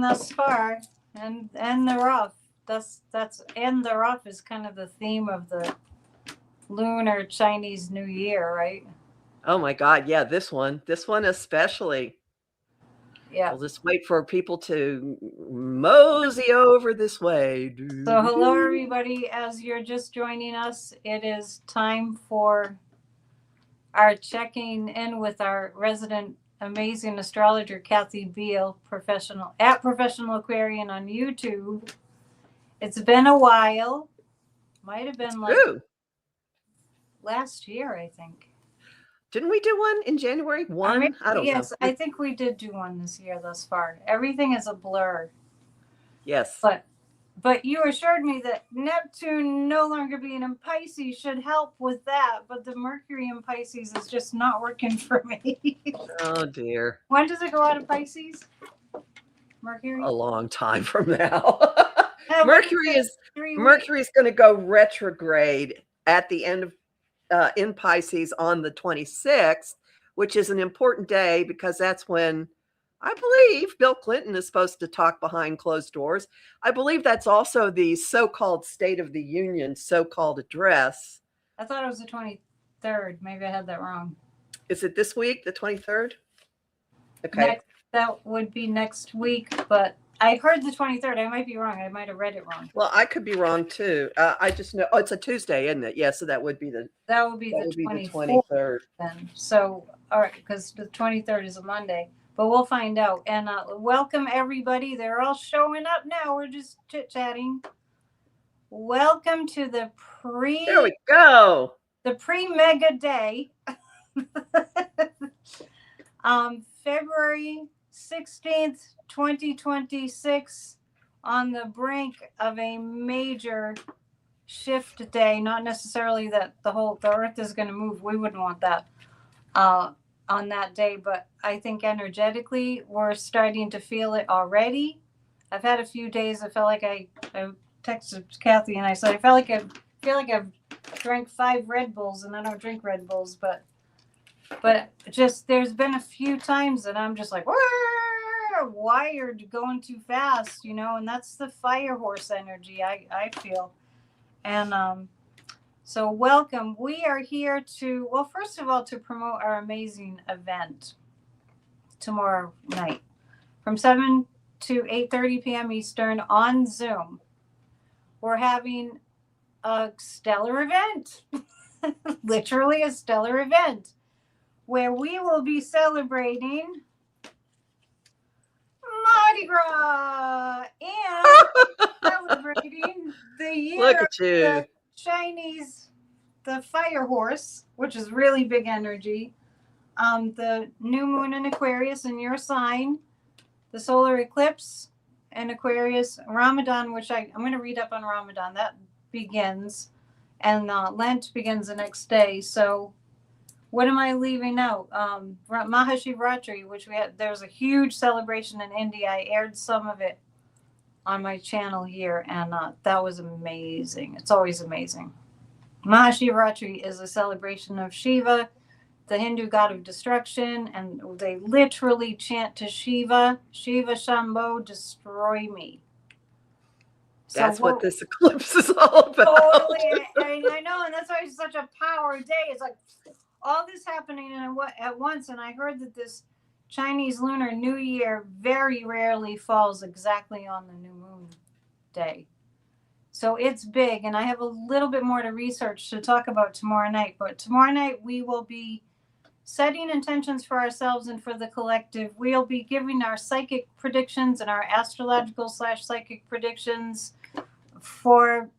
thus far, and the rough. That's and the rough is kind of the theme of the lunar Chinese New Year, right? Oh my God, yeah, this one especially. Yeah. We'll just wait for people to mosey over this way. So hello everybody. As you're just joining us, it is time for our checking in with our resident amazing astrologer Kathy Biehl, professional Aquarian on YouTube. It's been a while. Might have been like True. last year, I think. Didn't we do one in January? One? I don't know. Yes, I think we did do one this year thus far. Everything is a blur. Yes. But you assured me that Neptune no longer being in Pisces should help with that, but the Mercury in Pisces is just not working for me. Oh dear. When does it go out of Pisces? Mercury? A long time from now. Mercury Mercury's going to go retrograde at the end of in Pisces on the 26th, which is an important day because that's when I believe Bill Clinton is supposed to talk behind closed doors. I believe that's also the so-called State of the Union so-called address. I thought it was the 23rd. Maybe I had that wrong. Is it this week, the 23rd? Okay. That would be next week, but I heard the 23rd. I might be wrong. I might have read it wrong. Well, I could be wrong too. I just know it's a Tuesday, isn't it? Yeah, so that would be the 23rd. Then. So, all right, because the 23rd is a Monday, but we'll find out. And welcome everybody. They're all showing up now. We're just chit-chatting. Welcome to the There we go. The pre-mega day. February 16th, 2026, on the brink of a major shift day. Not necessarily that the earth is going to move. We wouldn't want that on that day, but I think energetically we're starting to feel it already. I've had a few days. I felt like I texted Kathy and I said I feel like I've drank 5 Red Bulls, and I don't drink Red Bulls, but just there's been a few times that I'm just like wired, going too fast, and that's the fire horse energy I feel. And so welcome. We are here to, well, first of all, to promote our amazing event tomorrow night from 7 to 8:30 p.m. Eastern on Zoom. We're having a stellar event, literally a stellar event, where we will be celebrating Mardi Gras and celebrating the year of the Chinese, the fire horse, which is really big energy. The new moon in Aquarius in your sign, the solar eclipse in Aquarius, Ramadan, which I'm going to read up on Ramadan. That begins, and Lent begins the next day. So what am I leaving out? Mahashivratri, which there's a huge celebration in India. I aired some of it on my channel here, and that was amazing. It's always amazing. Mahashivratri is a celebration of Shiva, the Hindu god of destruction, and they literally chant to Shiva, Shiva Shambho, destroy me. That's what this eclipse is all about. Totally, I know, and that's why it's such a power day. It's like all this happening at once, and I heard that this Chinese Lunar New Year very rarely falls exactly on the new moon day. So it's big, and I have a little bit more to research to talk about tomorrow night. But tomorrow night we will be setting intentions for ourselves and for the collective. We'll be giving our psychic predictions and our astrological/psychic predictions for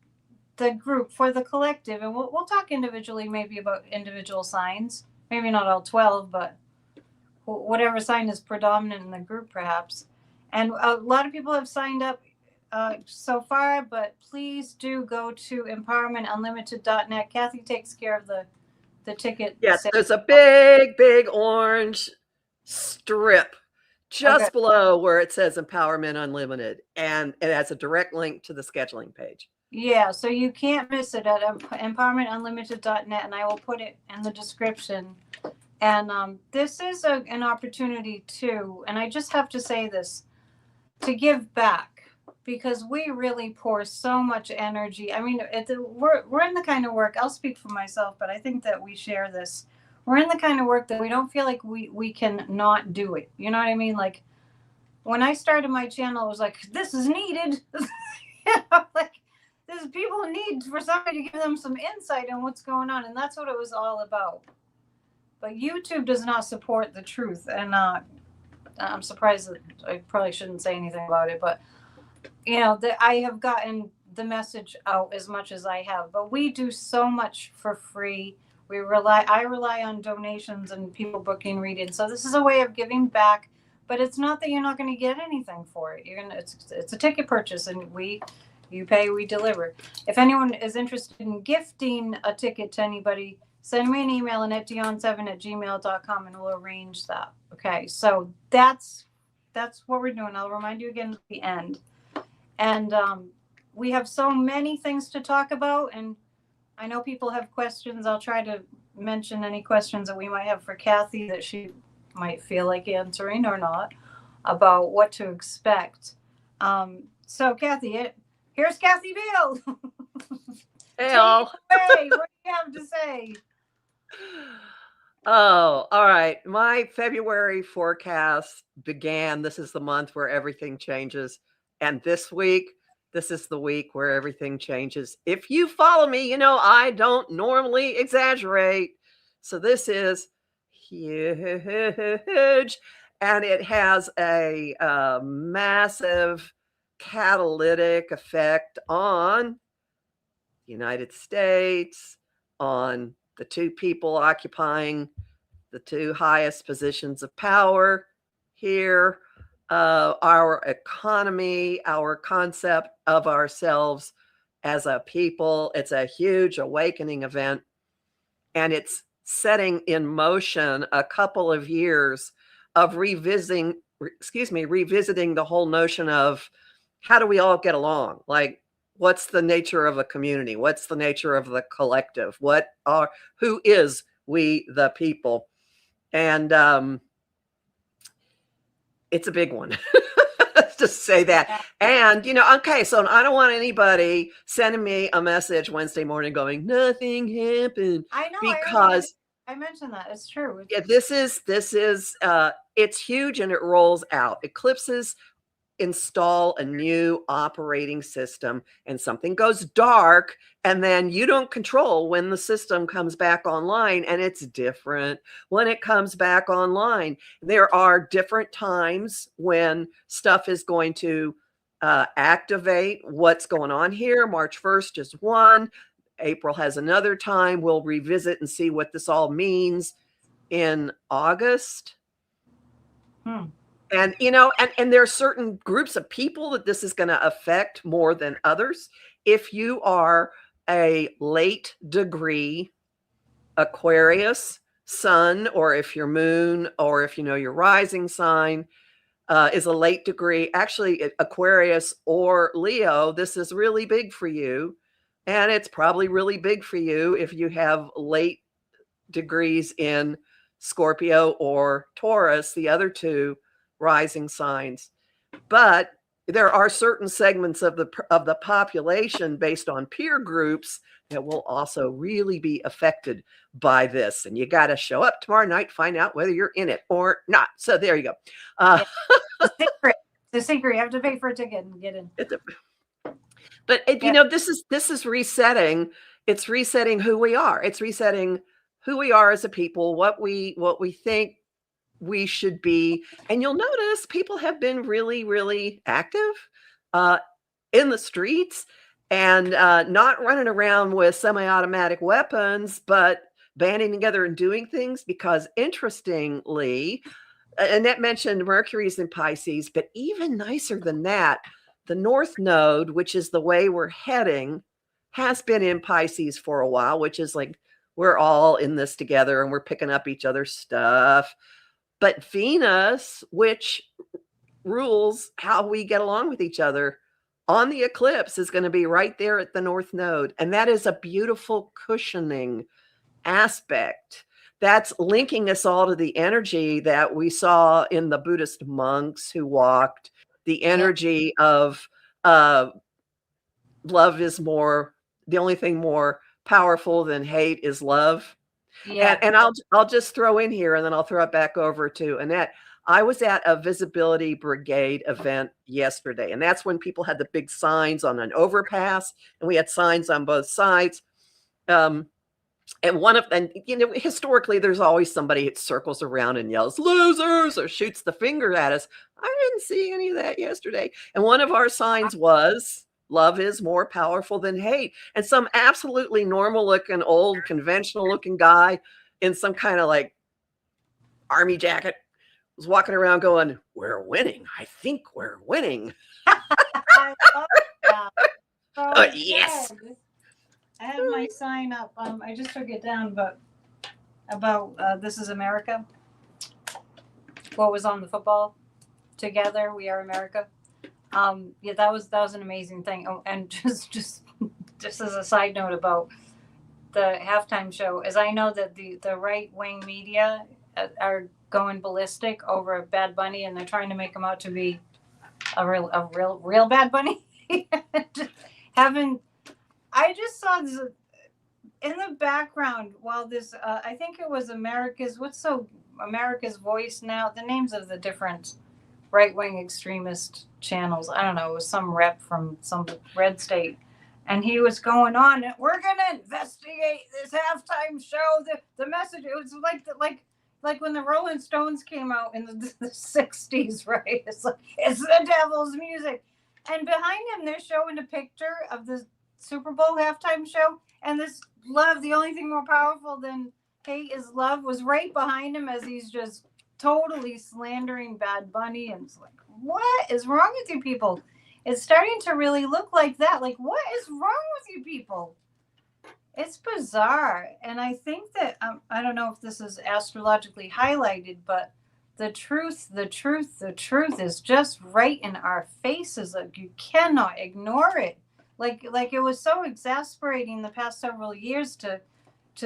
the group, for the collective, and we'll talk individually, maybe about individual signs, maybe not all 12, but whatever sign is predominant in the group, perhaps. And a lot of people have signed up so far, but please do go to empowermentunlimited.net. Kathy takes care of the ticket. Yes, there's a big orange strip just below where it says Empowerment Unlimited, and it has a direct link to the scheduling page. Yeah, so you can't miss it at empowermentunlimited.net, and I will put it in the description. And this is an opportunity too, and I just have to say this. to give back, because we really pour so much energy. I mean, we're in the kind of work, I'll speak for myself, but I think that we share this. We're in the kind of work that we don't feel like we can not do it. You know what I mean? Like when I started my channel, it was like, this is needed. Like there's people need for somebody to give them some insight on what's going on. And that's what it was all about. But YouTube does not support the truth. And I'm surprised that I probably shouldn't say anything about it, but that I have gotten the message out as much as I have. But we do so much for free. I rely on donations and people booking readings. So this is a way of giving back, but it's not that you're not going to get anything for it. It's a ticket purchase, and you pay, we deliver. If anyone is interested in gifting a ticket to anybody, send me an email and at dion7@gmail.com and we'll arrange that. Okay, so that's what we're doing. I'll remind you again at the end. And we have so many things to talk about, and I know people have questions. I'll try to mention any questions that we might have for Kathy that she might feel like answering or not about what to expect. So Kathy, here's Kathy Biehl. Hey, all. Hey, what do you have to say? Oh, all right. My February forecast began. This is the month where everything changes. And this is the week where everything changes. If you follow me, I don't normally exaggerate. So this is huge. And it has a massive catalytic effect on the United States, on the two people occupying the two highest positions of power here, our economy, our concept of ourselves as a people. It's a huge awakening event, and it's setting in motion a couple of years of revisiting the whole notion of how do we all get along? Like, what's the nature of a community? What's the nature of the collective? Who is we the people? And it's a big one. Let's just say that. And, okay, so I don't want anybody sending me a message Wednesday morning going, nothing happened. I know. Because I mentioned that. It's true. Yeah, this is it's huge, and it rolls out. Eclipses install a new operating system, and something goes dark, and then you don't control when the system comes back online, and it's different when it comes back online. There are different times when stuff is going to activate what's going on here. March 1st is one. April has another time. We'll revisit and see what this all means in August. And, and there are certain groups of people that this is going to affect more than others. If you are a late degree Aquarius sun, or if your moon, or if your rising sign is a late degree, actually Aquarius or Leo, this is really big for you. And it's probably really big for you if you have late degrees in Scorpio or Taurus, the other two rising signs. But there are certain segments of the population based on peer groups that will also really be affected by this. And you got to show up tomorrow night, find out whether you're in it or not. So there you go. The secret. You have to pay for a ticket and get in. But this is resetting. It's resetting who we are. It's resetting who we are as a people, what we think we should be. And you'll notice people have been really, really active in the streets, and not running around with semi-automatic weapons, but banding together and doing things. Because interestingly, Annette mentioned Mercury's in Pisces, but even nicer than that, the North Node, which is the way we're heading, has been in Pisces for a while, which is like we're all in this together and we're picking up each other's stuff. But Venus, which rules how we get along with each other, on the eclipse is going to be right there at the North Node. And that is a beautiful cushioning aspect. That's linking us all to the energy that we saw in the Buddhist monks who walked the energy of uh, love is more, the only thing more powerful than hate is love. Yeah. And I'll just throw in here, and then I'll throw it back over to Annette. I was at a visibility brigade event yesterday, and that's when people had the big signs on an overpass, and we had signs on both sides. And historically, there's always somebody that circles around and yells "losers" or shoots the finger at us. I didn't see any of that yesterday. And one of our signs was "Love is more powerful than hate." And some absolutely normal looking, old, conventional looking guy in some kind of like army jacket was walking around going, "We're winning. I think we're winning." I love that. So Yes. good. I have my sign up. I just took it down, but about "This is America." What was on the football? "Together we are America." Yeah, that was an amazing thing. Oh, and just as a side note about the halftime show, is I know that the right wing media are going ballistic over Bad Bunny, and they're trying to make him out to be a real Bad Bunny. Having, I just saw this in the background while this. I think it was America's Voice now. The names of the different right wing extremist channels. I don't know. It was some rep from some red state. And he was going on, and we're gonna investigate this halftime show. The message. It was like when the Rolling Stones came out in the 60s, right? It's like it's the devil's music. And behind him, they're showing a picture of the Super Bowl halftime show, and this "love, the only thing more powerful than hate is love" was right behind him as he's just totally slandering Bad Bunny. And it's like, what is wrong with you people? It's starting to really look like that. Like, what is wrong with you people? It's bizarre. And I think that, I don't know if this is astrologically highlighted, but the truth is just right in our faces. Like, you cannot ignore it. Like it was so exasperating the past several years to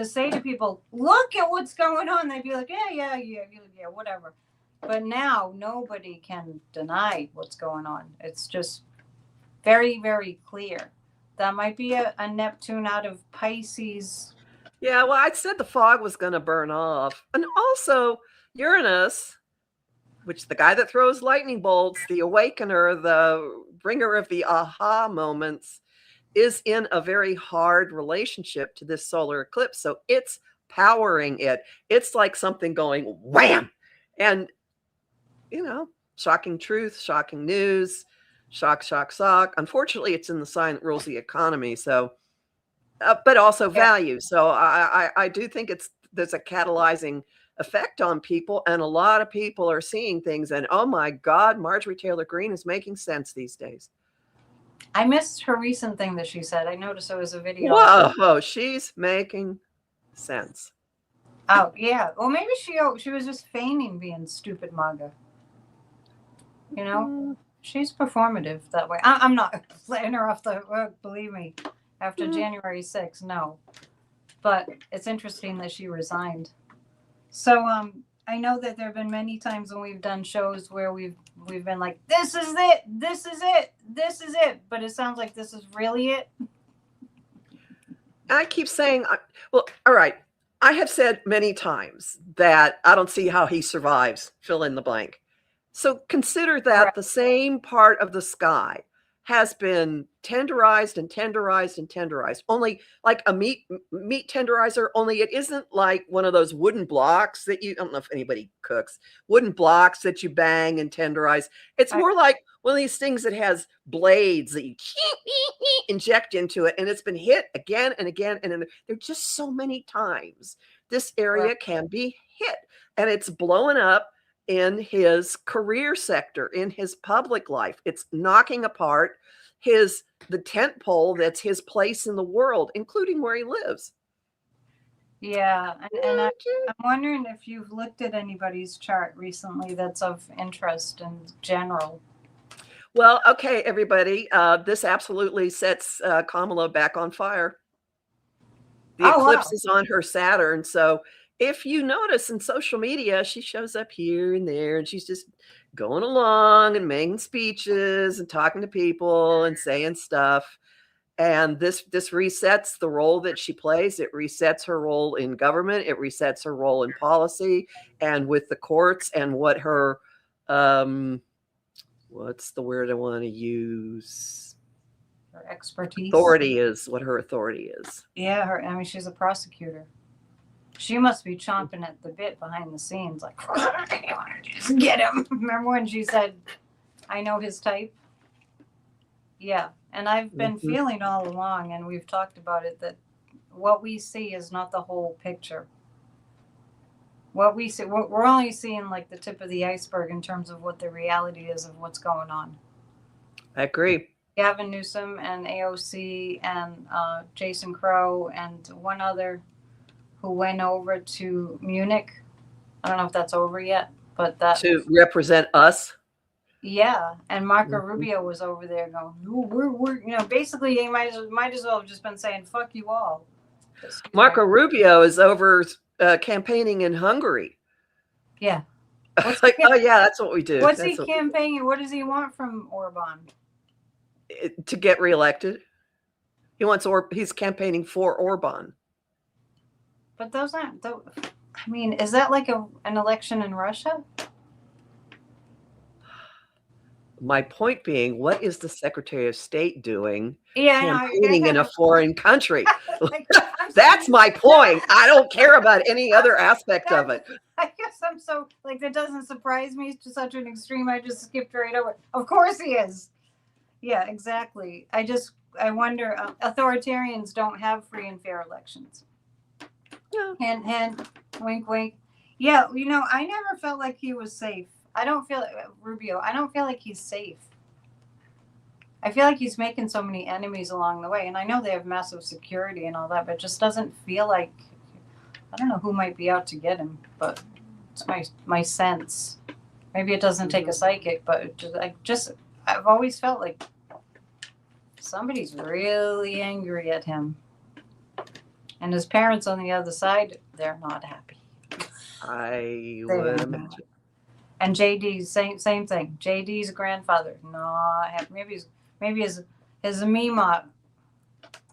say to people, look at what's going on. They'd be like, yeah, whatever. But now nobody can deny what's going on. It's just very, very clear. That might be a Neptune out of Pisces. Yeah, well, I said the fog was going to burn off. And also, Uranus, which the guy that throws lightning bolts, the awakener, the bringer of the aha moments, is in a very hard relationship to this solar eclipse. So it's powering it. It's like something going wham. And, shocking truth, shocking news, shock. Unfortunately, it's in the sign that rules the economy. So, but also value. So I do think there's a catalyzing effect on people, and a lot of people are seeing things. And oh my God, Marjorie Taylor Greene is making sense these days. I missed her recent thing that she said. I noticed there was a video. Whoa, she's making sense. Oh yeah. Well, maybe she was just feigning being stupid MAGA. She's performative that way. I'm not letting her off the hook, believe me. After January 6th, no. But it's interesting that she resigned. So I know that there have been many times when we've done shows where we've been like, this is it. But it sounds like this is really it. I keep saying, well, all right. I have said many times that I don't see how he survives, fill in the blank. So consider that the same part of the sky has been tenderized and tenderized and tenderized, only like a meat tenderizer, only it isn't like one of those wooden blocks that I don't know if anybody cooks, wooden blocks that you bang and tenderize. It's more like one of these things that has blades that you inject into it, and it's been hit again and again. And there are just so many times this area can be hit, and it's blowing up in his career sector, in his public life. It's knocking apart the tent pole that's his place in the world, including where he lives. Yeah, and I'm wondering if you've looked at anybody's chart recently that's of interest in general. Well, okay, everybody, this absolutely sets Kamala back on fire. The eclipse is on her Saturn, so if you notice in social media, she shows up here and there, and she's just going along and making speeches and talking to people and saying stuff. And this resets the role that she plays. It resets her role in government. It resets her role in policy and with the courts, and what her what's the word I want to use? Her expertise. Authority is what her authority is. Yeah, I mean, she's a prosecutor. She must be chomping at the bit behind the scenes, like, I want to just get him. Remember when she said, I know his type? Yeah. And I've been feeling all along, and we've talked about it, that what we see is not the whole picture. What we see, we're only seeing like the tip of the iceberg in terms of what the reality is of what's going on. I agree. Gavin Newsom and AOC and Jason Crow and one other who went over to Munich. I don't know if that's over yet, but that to represent us. Yeah, and Marco Rubio was over there going, we're basically he might as well have just been saying fuck you all. Marco Rubio is over campaigning in Hungary. Yeah. Like, oh yeah, that's what we do. What's he campaigning? What does he want from Orban? To get reelected. He's campaigning for Orban. But those aren't. I mean, is that like an election in Russia? My point being, what is the Secretary of State doing campaigning in a foreign country? That's my point. I don't care about any other aspect of it. I guess I'm so, that doesn't surprise me to such an extreme. I just skipped right over it. Of course he is. Yeah, exactly. I wonder, authoritarians don't have free and fair elections. Yeah. Hint, hint, wink, wink. Yeah, I never felt like he was safe. I don't feel Rubio. I don't feel like he's safe. I feel like he's making so many enemies along the way, and I know they have massive security and all that, but it just doesn't feel like. I don't know who might be out to get him, but it's my sense. Maybe it doesn't take a psychic, but I've always felt like somebody's really angry at him, and his parents on the other side, they're not happy. I would imagine. And JD, same thing. JD's grandfather, not happy. Maybe his Mima,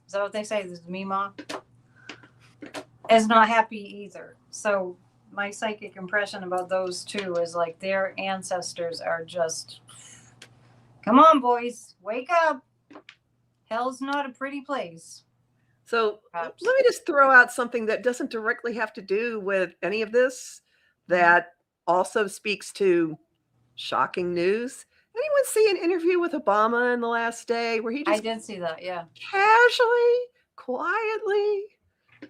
is that what they say? His Mima is not happy either. So my psychic impression about those two is like their ancestors are just, come on, boys, wake up. Hell's not a pretty place. So let me just throw out something that doesn't directly have to do with any of this, that also speaks to shocking news. Anyone see an interview with Obama in the last day where he just I did see that, yeah. Casually, quietly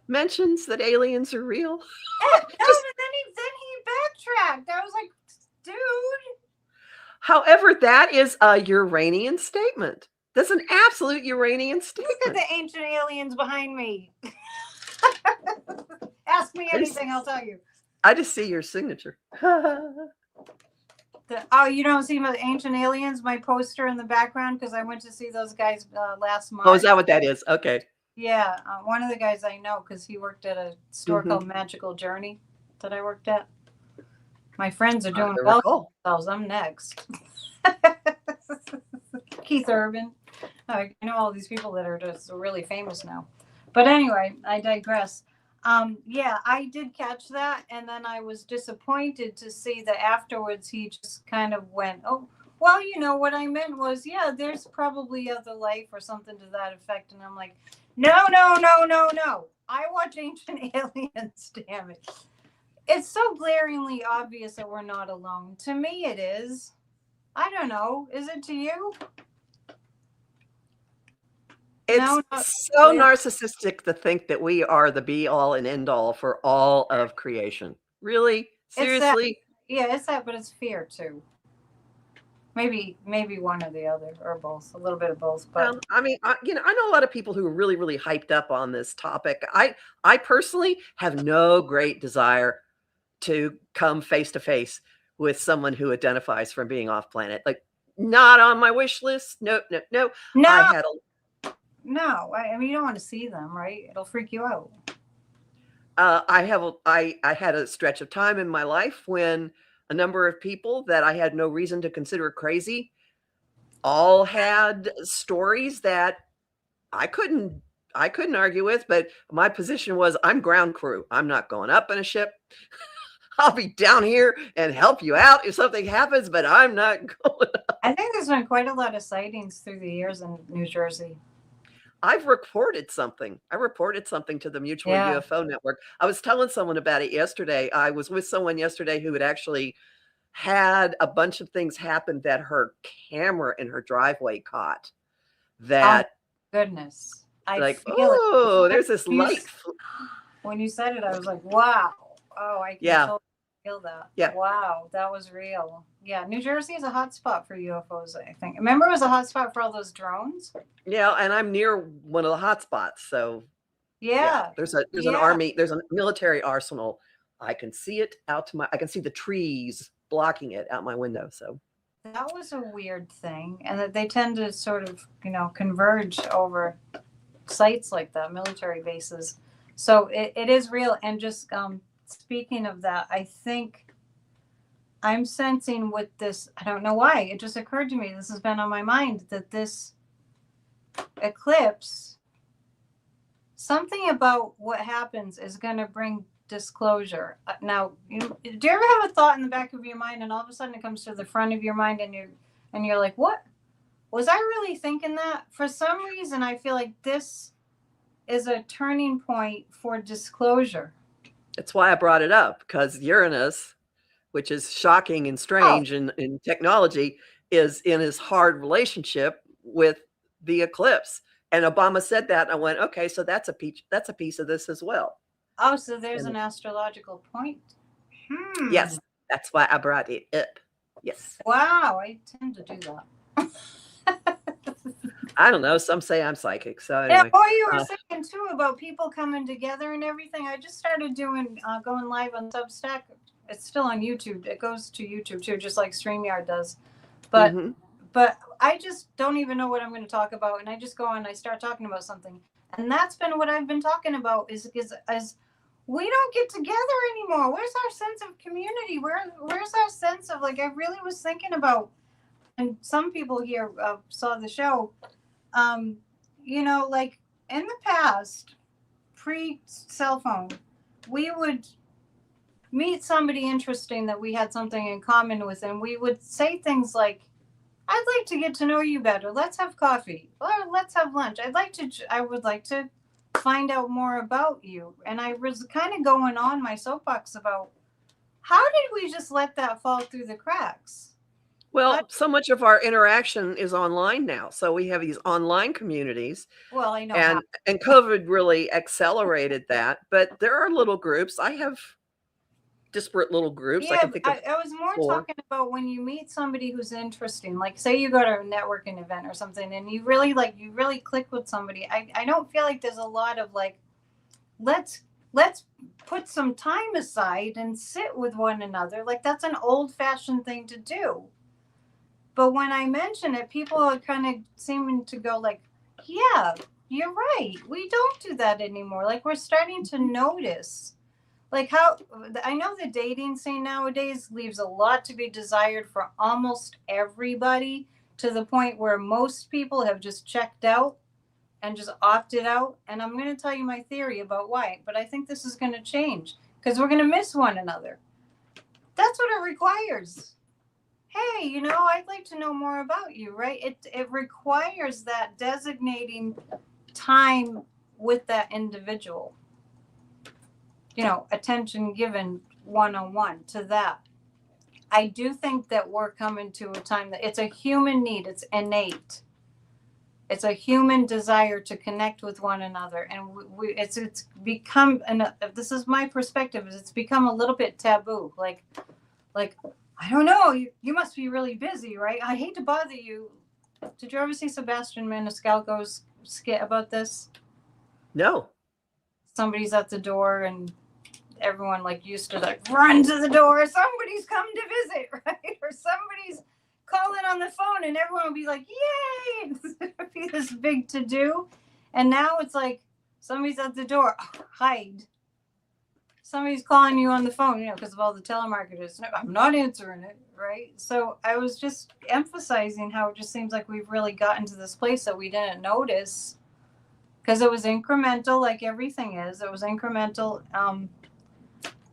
mentions that aliens are real? But then he backtracked. I was like, dude. However, that is a Uranian statement. That's an absolute Uranian statement. Look at the ancient aliens behind me. Ask me anything, I'll tell you. I just see your signature. You don't see my ancient aliens, my poster in the background, because I went to see those guys last month. Oh, is that what that is? Okay. Yeah, one of the guys I know, because he worked at a store called Magical Journey that I worked at. My friends are doing well for themselves. I'm next. Keith Urban. I know all these people that are just really famous now. But anyway, I digress. Yeah, I did catch that, and then I was disappointed to see that afterwards he just kind of went, oh, well, what I meant was, yeah, there's probably other life or something to that effect. And I'm like, no. I watch Ancient Aliens, damn it. It's so glaringly obvious that we're not alone. To me, it is. I don't know. Is it to you? It's so narcissistic to think that we are the be all and end all for all of creation. Really? Seriously? It's that, but it's fear too. Maybe one or the other, or both, a little bit of both. But I mean, I know a lot of people who are really, really hyped up on this topic. I personally have no great desire to come face to face with someone who identifies from being off planet. Like, not on my wish list. No. No, I mean, you don't want to see them, right? It'll freak you out. I had a stretch of time in my life when a number of people that I had no reason to consider crazy, all had stories that I couldn't argue with, but my position was I'm ground crew. I'm not going up in a ship. I'll be down here and help you out if something happens, but I'm not going up. I think there's been quite a lot of sightings through the years in New Jersey. I've reported something. I reported something to the Mutual Yeah. UFO Network. I was telling someone about it yesterday. I was with someone yesterday who had actually had a bunch of things happen that her camera in her driveway caught. Oh, That goodness. I like, feel it. oh, there's this light. When you said it, I was like, wow. Oh, I can Yeah. totally feel that. Yeah. Wow, that was real. Yeah, New Jersey is a hot spot for UFOs, I think. Remember it was a hot spot for all those drones? Yeah, and I'm near one of the hot spots. So Yeah. there's an army, there's a military arsenal. I can see it I can see the trees blocking it out my window. So that was a weird thing. And that they tend to sort of, converge over sites like that, military bases. So it is real. And just speaking of that, I think I'm sensing with this, I don't know why, it just occurred to me, this has been on my mind, that this eclipse, something about what happens is going to bring disclosure. Now, do you ever have a thought in the back of your mind and all of a sudden it comes to the front of your mind and you're like, what? Was I really thinking that? For some reason, I feel like this is a turning point for disclosure. that's why I brought it up, because Uranus, which is shocking and strange in technology, is in his hard relationship with the eclipse. And Obama said that, and I went, okay, so that's a piece of this as well. Oh, so there's an astrological point. Yes, that's why I brought it up. Yes. Wow, I tend to do that. I don't know. Some say I'm psychic. So anyway. Yeah, boy, you were saying too about people coming together and everything. I just started doing going live on Substack. It's still on YouTube. It goes to YouTube too, just like StreamYard does. But but I just don't even know what I'm going to talk about, and I just go and I start talking about something, and that's been what I've been talking about. Is we don't get together anymore. Where's our sense of community? Where's our sense of, like, I really was thinking about, and some people here saw the show. Like in the past, pre-cell phone, we would meet somebody interesting that we had something in common with, and we would say things like, I'd like to get to know you better. Let's have coffee, or let's have lunch. I would like to find out more about you. And I was kind of going on my soapbox about, how did we just let that fall through the cracks? Well, so much of our interaction is online now. So we have these online communities. Well, I know. And COVID really accelerated that. But there are little groups. I have disparate little groups. Yeah, I was more talking about when you meet somebody who's interesting. Like, say you go to a networking event or something, and you really click with somebody. I don't feel like there's a lot of like, let's put some time aside and sit with one another. Like, that's an old-fashioned thing to do. But when I mention it, people are kind of seeming to go like, yeah, you're right. We don't do that anymore. Like, we're starting to notice, like, how I know the dating scene nowadays leaves a lot to be desired for almost everybody, to the point where most people have just checked out and just opted out. And I'm going to tell you my theory about why. But I think this is going to change because we're going to miss one another. That's what it requires. Hey, I'd like to know more about you, right? It requires that designating time with that individual. Attention given one-on-one to that. I do think that we're coming to a time that it's a human need. It's innate. It's a human desire to connect with one another. And it's become, and this is my perspective, is it's become a little bit taboo. Like, I don't know, you must be really busy, right? I hate to bother you. Did you ever see Sebastian Maniscalco's skit about this? No. Somebody's at the door and everyone used to run to the door. Somebody's come to visit, right? Or somebody's calling on the phone and everyone would be like, yay! It would be this big to-do. And now it's like, somebody's at the door, hide. somebody's calling you on the phone, you know, because of all the telemarketers. No, I'm not answering it, right? So I was just emphasizing how it just seems like we've really gotten to this place that we didn't notice because it was incremental, like everything is. It was incremental,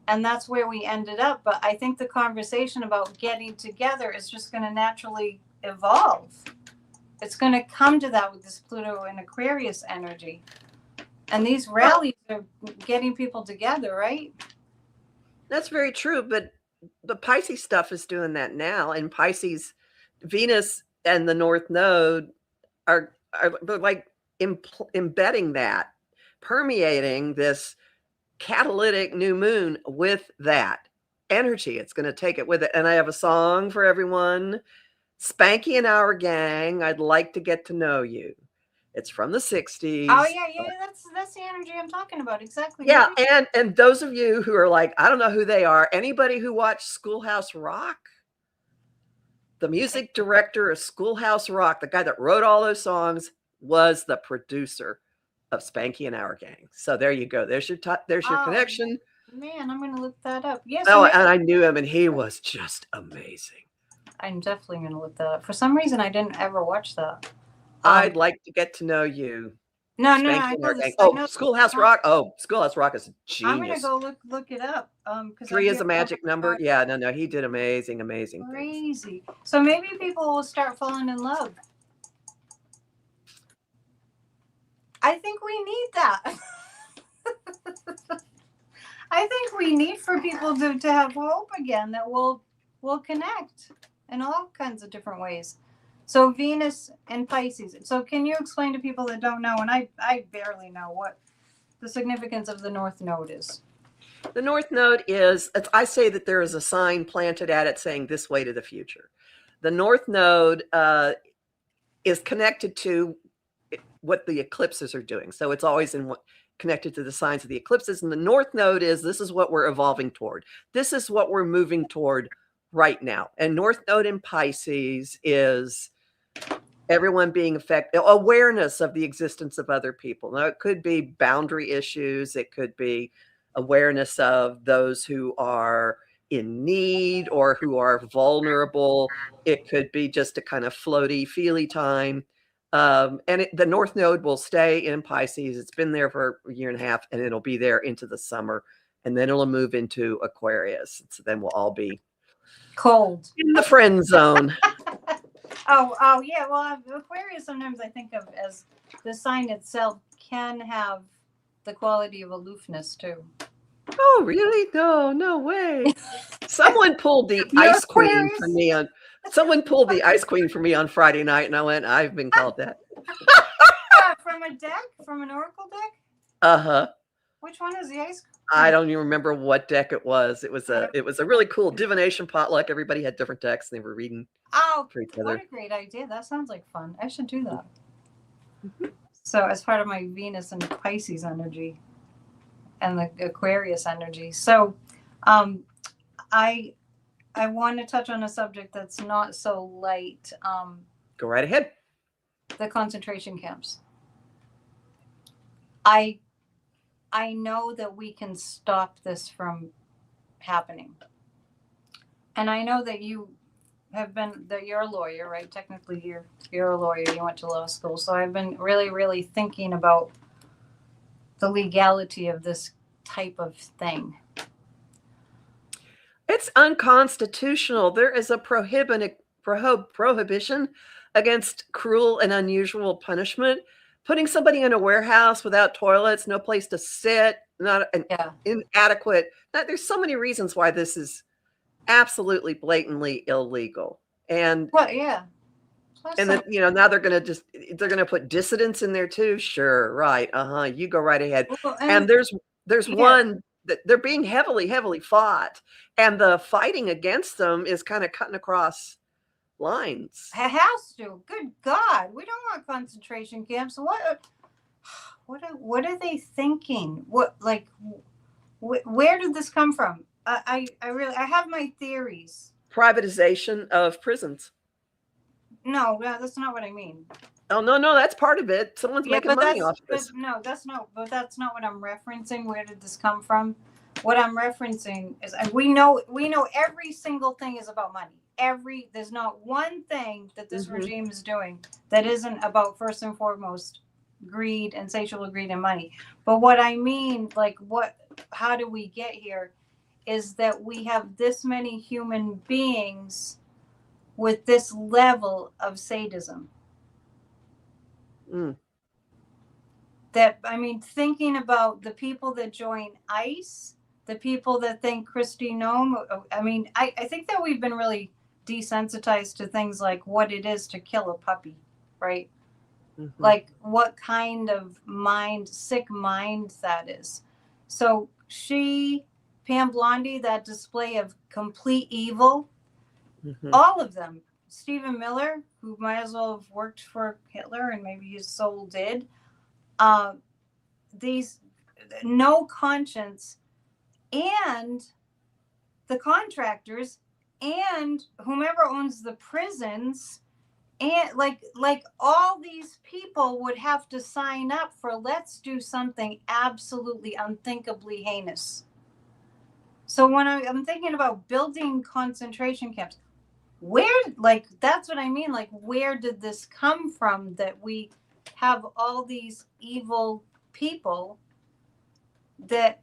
and that's where we ended up. But I think the conversation about getting together is just going to naturally evolve. It's going to come to that with this Pluto and Aquarius energy. And these rallies are getting people together, right? That's very true, but the Pisces stuff is doing that now. And Pisces, Venus and the North Node are like embedding that, permeating this catalytic new moon with that energy. It's going to take it with it. And I have a song for everyone. Spanky and Our Gang, I'd like to get to know you. It's from the 60s. Oh yeah, that's the energy I'm talking about. Exactly. Yeah, and those of you who are like, I don't know who they are, anybody who watched Schoolhouse Rock, the music director of Schoolhouse Rock, the guy that wrote all those songs, was the producer of Spanky and Our Gang. So there you go. There's your connection. Man, I'm going to look that up. Yes. Oh, and I knew him, and he was just amazing. I'm definitely going to look that up. For some reason, I didn't ever watch that. I'd like to get to know you. No, I know this. Oh, Schoolhouse Rock. Oh, Schoolhouse Rock is a genius. I'm going to go look it up. 3 is a magic number. Yeah, no, he did amazing crazy things. So maybe people will start falling in love. I think we need that. I think we need for people to have hope again, that we'll connect in all kinds of different ways. So Venus and Pisces. So can you explain to people that don't know, and I barely know, what the significance of the North Node is? The North Node is, I say that there is a sign planted at it saying this way to the future. The North Node is connected to what the eclipses are doing. So it's always connected to the signs of the eclipses. And the North Node is, this is what we're evolving toward. This is what we're moving toward right now. And North Node in Pisces is everyone being affected, awareness of the existence of other people. Now, it could be boundary issues. It could be awareness of those who are in need or who are vulnerable. It could be just a kind of floaty, feely time. And the North Node will stay in Pisces. It's been there for a year and a half, and it'll be there into the summer. And then it'll move into Aquarius. So then we'll all be cold in the friend zone. Oh yeah. Well, Aquarius sometimes I think of as the sign itself can have the quality of aloofness too. Oh really? No way. Someone pulled the ice queen for me on. Someone pulled the ice queen for me on Friday night, and I went, I've been called that. From a deck, from an oracle deck. Uh-huh. Which one is the ice queen? I don't even remember what deck it was. It was a really cool divination potluck. Everybody had different decks, and they were reading. Oh, what a great idea! That sounds like fun. I should do that. Mm-hmm. So, as part of my Venus and Pisces energy, and the Aquarius energy, so I want to touch on a subject that's not so light. Go right ahead. The concentration camps. I know that we can stop this from happening. And I know that you're a lawyer, right? Technically, you're a lawyer. You went to law school. So I've been really, really thinking about the legality of this type of thing. It's unconstitutional. There is a prohibition against cruel and unusual punishment. Putting somebody in a warehouse without toilets, no place to sit, inadequate. There's so many reasons why this is absolutely blatantly illegal. And yeah. And then, now they're going to put dissidents in there too. Sure. Right. You go right ahead. Well, and there's one that they're being heavily fought, and the fighting against them is kind of cutting across lines. It has to. Good God, we don't want concentration camps. What are they thinking? Where did this come from? I have my theories. Privatization of prisons. No, that's not what I mean. Oh no, that's part of it. Someone's making money off of this. No, that's not what I'm referencing. Where did this come from? what I'm referencing is, and we know every single thing is about money. There's not one thing that this regime is doing that isn't about, first and foremost, greed, insatiable greed, and money. But what I mean, like, how do we get here, is that we have this many human beings with this level of sadism. That, I mean, thinking about the people that join ICE, the people that think Kristi Noem, I mean, I think that we've been really desensitized to things like what it is to kill a puppy, right? Like what kind of sick mind that is. So Pam Blondie, that display of complete evil, all of them, Stephen Miller, who might as well have worked for Hitler, and maybe his soul did, these no conscience, and the contractors, and whomever owns the prisons, and like all these people would have to sign up for, let's do something absolutely unthinkably heinous. So when I'm thinking about building concentration camps, that's what I mean, like, where did this come from, that we have all these evil people, that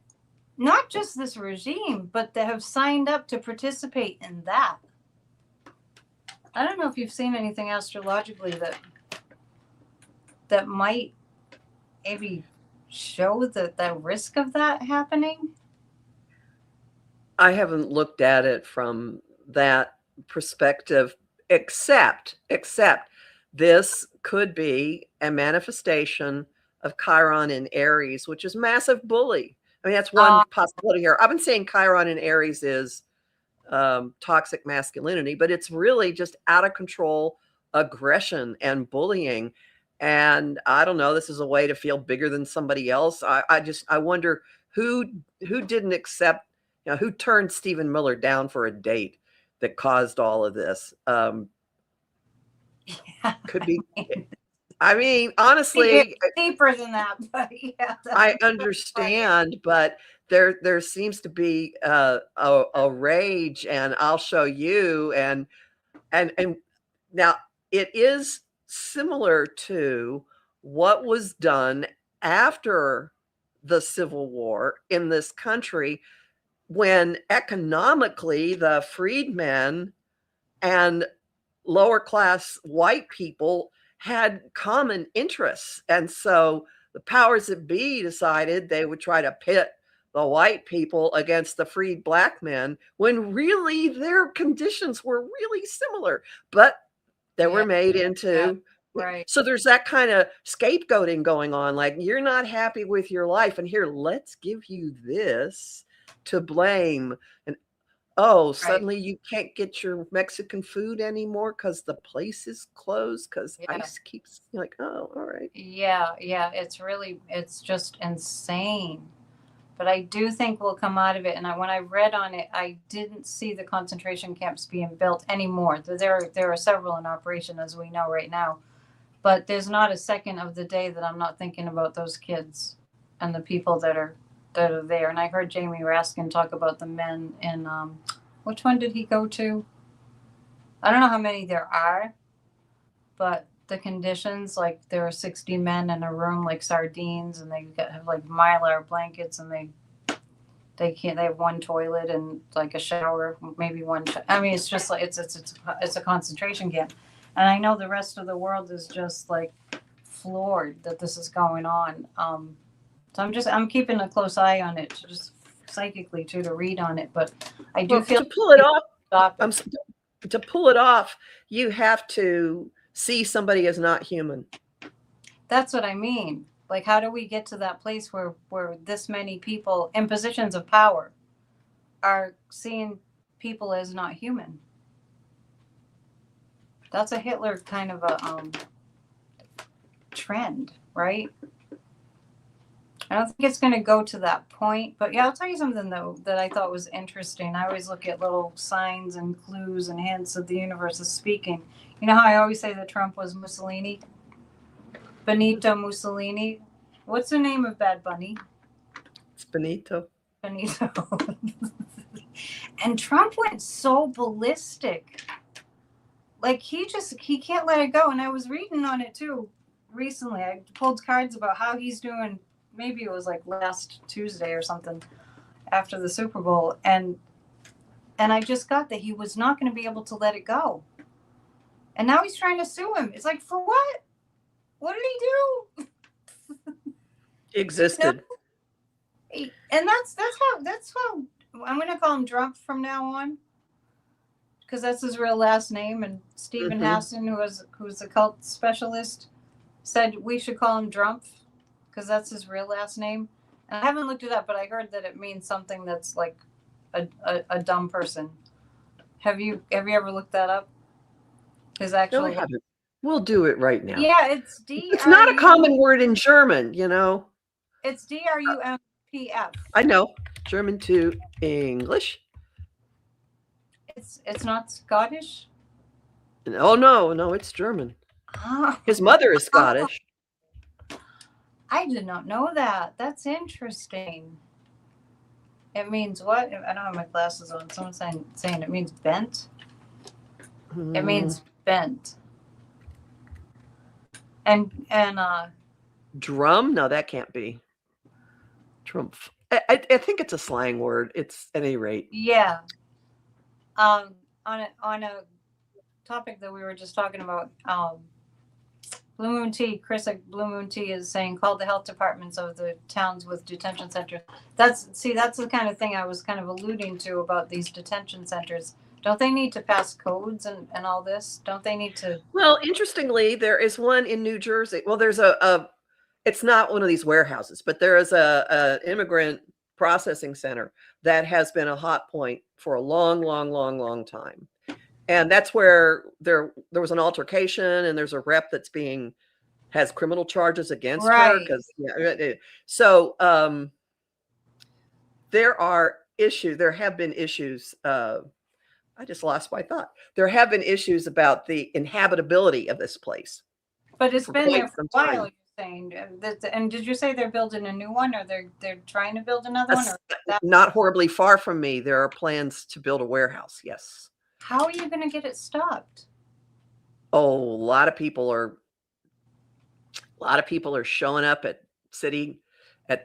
not just this regime, but that have signed up to participate in that? I don't know if you've seen anything astrologically that might maybe show the risk of that happening. I haven't looked at it from that perspective, except this could be a manifestation of Chiron in Aries, which is massive bully. I mean, that's one possibility here. I've been saying Chiron in Aries is toxic masculinity, but it's really just out of control aggression and bullying. And I don't know, this is a way to feel bigger than somebody else. I wonder who didn't accept, who turned Stephen Miller down for a date that caused all of this. Could be. I mean, honestly, deeper than that, but yeah, I understand, but there seems to be a rage, and I'll show you, and now it is similar to what was done after the Civil War in this country, when economically the freedmen and lower class white people had common interests. And so the powers that be decided they would try to pit the white people against the freed black men, when really their conditions were really similar, but they were made into. Right. So there's that kind of scapegoating going on. Like, you're not happy with your life, and here, let's give you this to blame. And suddenly you can't get your Mexican food anymore because the place is closed because ICE keeps, like, all right. Yeah, it's just insane. But I do think we'll come out of it. And when I read on it, I didn't see the concentration camps being built anymore. There are several in operation, as we know right now. But there's not a second of the day that I'm not thinking about those kids and the people that are there. And I heard Jamie Raskin talk about the men in, which one did he go to? I don't know how many there are, but the conditions, like, there are 60 men in a room like sardines, and they have like Mylar blankets, and they have one toilet and like a shower, maybe one. I mean, it's just like it's a concentration camp, and I know the rest of the world is just like floored that this is going on. So I'm keeping a close eye on it, to just psychically to read on it, but I do feel to pull it off. To pull it off, you have to see somebody as not human. That's what I mean. Like, how do we get to that place where this many people in positions of power are seeing people as not human? That's a Hitler kind of a trend, right? I don't think it's going to go to that point, but yeah, I'll tell you something though that I thought was interesting. I always look at little signs and clues and hints that the universe is speaking. You know how I always say that Trump was Mussolini? Benito Mussolini. What's the name of Bad Bunny? It's Benito. Benito. And Trump went so ballistic. Like he can't let it go. And I was reading on it too recently. I pulled cards about how he's doing. Maybe it was like last Tuesday or something after the Super Bowl. And I just got that he was not going to be able to let it go. And now he's trying to sue him. It's like, for what? What did he do? Existed. No. And that's how I'm going to call him Trump from now on, because that's his real last name. And Stephen Hassan, who's a cult specialist, said we should call him Drumpf because that's his real last name. And I haven't looked it up, but I heard that it means something that's like a dumb person. Have you ever looked that up? His actual. No, I haven't. We'll do it right now. Yeah, it's D. It's not a common word in German, you know. It's DRUMPF. I know. German to English. It's not Scottish. Oh no, it's German. Oh. His mother is Scottish. I did not know that. That's interesting. It means what? I don't have my glasses on. Someone's saying it means bent. It means bent. And drum? No, that can't be. Trump. I think it's a slang word. It's at any rate. Yeah. On a topic that we were just talking about, Blue Moon Tea, Chris at Blue Moon Tea is saying, call the health departments of the towns with detention centers. That's the kind of thing I was kind of alluding to about these detention centers. Don't they need to pass codes and all this? Don't they need to? Well, interestingly, there is one in New Jersey. Well, there's it's not one of these warehouses, but there is a immigrant processing center that has been a hot point for a long time. And that's where there was an altercation, and there's a rep that's has criminal charges against her. So there are issues. There have been issues. I just lost my thought. There have been issues about the inhabitability of this place. But it's been there for a while, you're saying. And did you say they're building a new one, or they're trying to build another one? Or not horribly far from me, there are plans to build a warehouse. Yes. How are you going to get it stopped? Oh, a lot of people are showing up at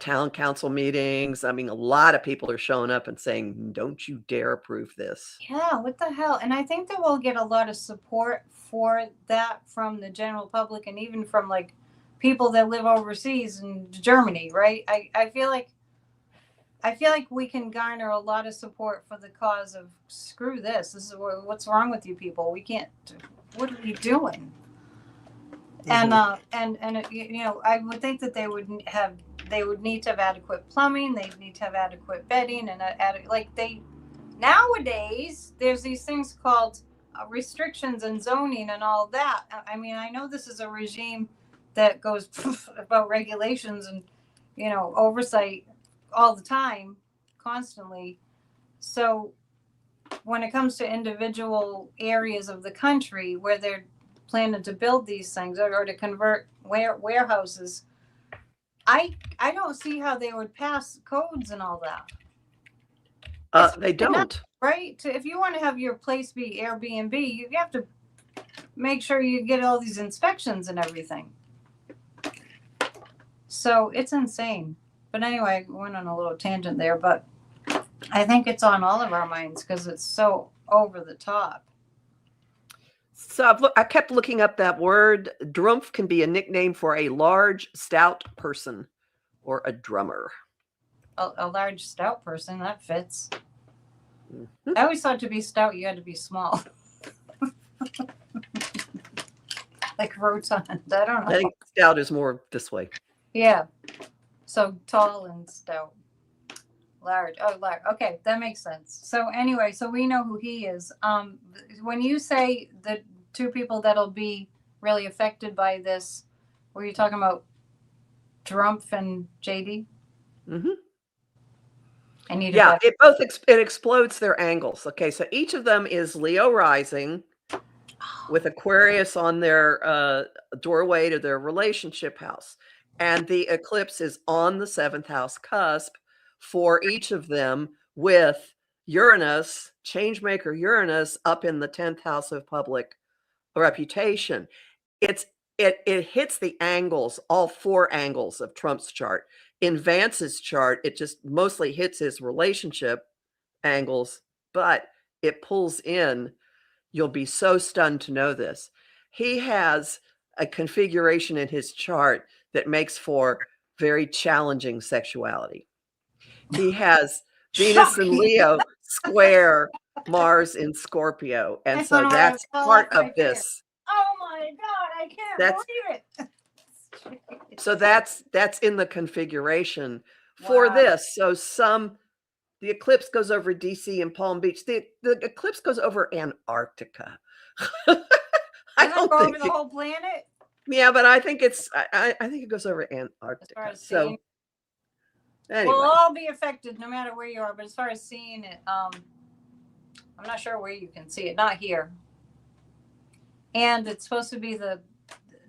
town council meetings. I mean, a lot of people are showing up and saying, don't you dare approve this. Yeah, what the hell? And I think that we'll get a lot of support for that from the general public, and even from like people that live overseas in Germany, right? I feel like we can garner a lot of support for the cause of screw this. This is what's wrong with you people. We can't. What are you doing? And you know, I would think that they would need to have adequate plumbing. They need to have adequate bedding, and nowadays there's these things called restrictions and zoning and all that. I mean, I know this is a regime that goes about regulations and, you know, oversight all the time, constantly. So when it comes to individual areas of the country where they're planning to build these things or to convert warehouses, I don't see how they would pass codes and all that. They don't. Right? If you want to have your place be Airbnb, you have to make sure you get all these inspections and everything. So it's insane. But anyway, I went on a little tangent there, but I think it's on all of our minds because it's so over the top. So I kept looking up that word. Drumpf can be a nickname for a large, stout person or a drummer. A large, stout person, that fits. Mm-hmm. I always thought to be stout, you had to be small. Like rotund. I don't know. I think stout is more this way. Yeah. So tall and stout. Large. Oh, large. Okay, that makes sense. So anyway, so we know who he is. When you say the two people that'll be really affected by this, were you talking about Drumpf and JD? Mm-hmm. It explodes their angles. Okay, so each of them is Leo rising with Aquarius on their doorway to their relationship house. And the eclipse is on the 7th house cusp for each of them, with Uranus, changemaker Uranus, up in the 10th house of public reputation. It hits the angles, all 4 angles of Trump's chart. In Vance's chart, it just mostly hits his relationship angles, but it pulls in. You'll be so stunned to know this. He has a configuration in his chart that makes for very challenging sexuality. He has Venus in Shocking. Leo square Mars in Scorpio. And so I that's fell part off of my chair. this. Oh my God, I can't That's believe it. so that's in the configuration for Wow. this. So the eclipse goes over DC and Palm Beach. The eclipse goes over Antarctica. I Doesn't don't go think over the whole planet yeah, but I think I think it goes over as far Antarctica. as So seeing. anyway, We'll all be affected no matter where you are, but as far as seeing it, I'm not sure where you can see it. Not here. And it's supposed to be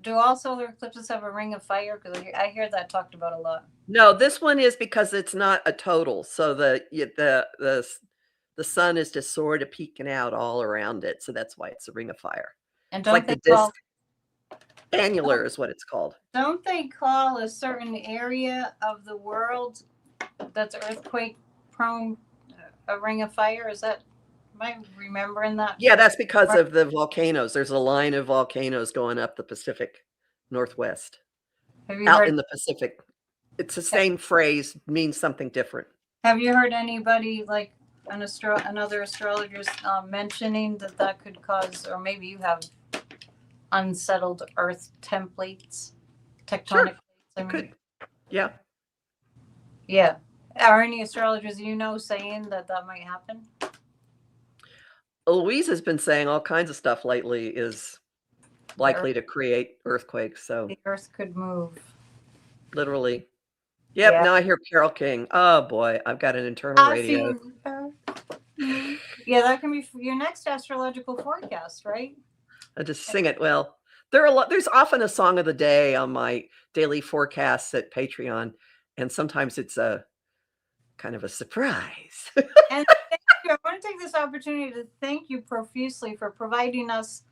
do all solar eclipses have a ring of fire? Because I hear that talked about a lot. no, this one is because it's not a total. So the sun is just sort of peeking out all around it. So that's why it's a ring of fire. And It's like the disc. Annular is what it's called. Don't they call a certain area of the world that's earthquake prone a ring of fire? Is that, am I remembering that? Yeah, that's because of the volcanoes. There's a line of volcanoes going up the Pacific Northwest. Have you Out heard? in the Pacific. It's the same phrase, means something different. Have you heard anybody like another astrologers mentioning that could cause, or maybe you have, unsettled Earth templates, tectonic Sure, plates? I mean, could. Yeah. yeah. Are any astrologers saying that might happen? Louise has been saying all kinds of stuff lately is likely to create earthquakes. So The Earth could move. literally. Yep. Yeah. Now I hear Carole King. Oh boy, I've got an internal radio. Yeah, that can be your next astrological forecast, right? I just sing it. Well, there's often a song of the day on my daily forecasts at Patreon, and sometimes it's a kind of a surprise. And thank you. I want to take this opportunity to thank you profusely for providing us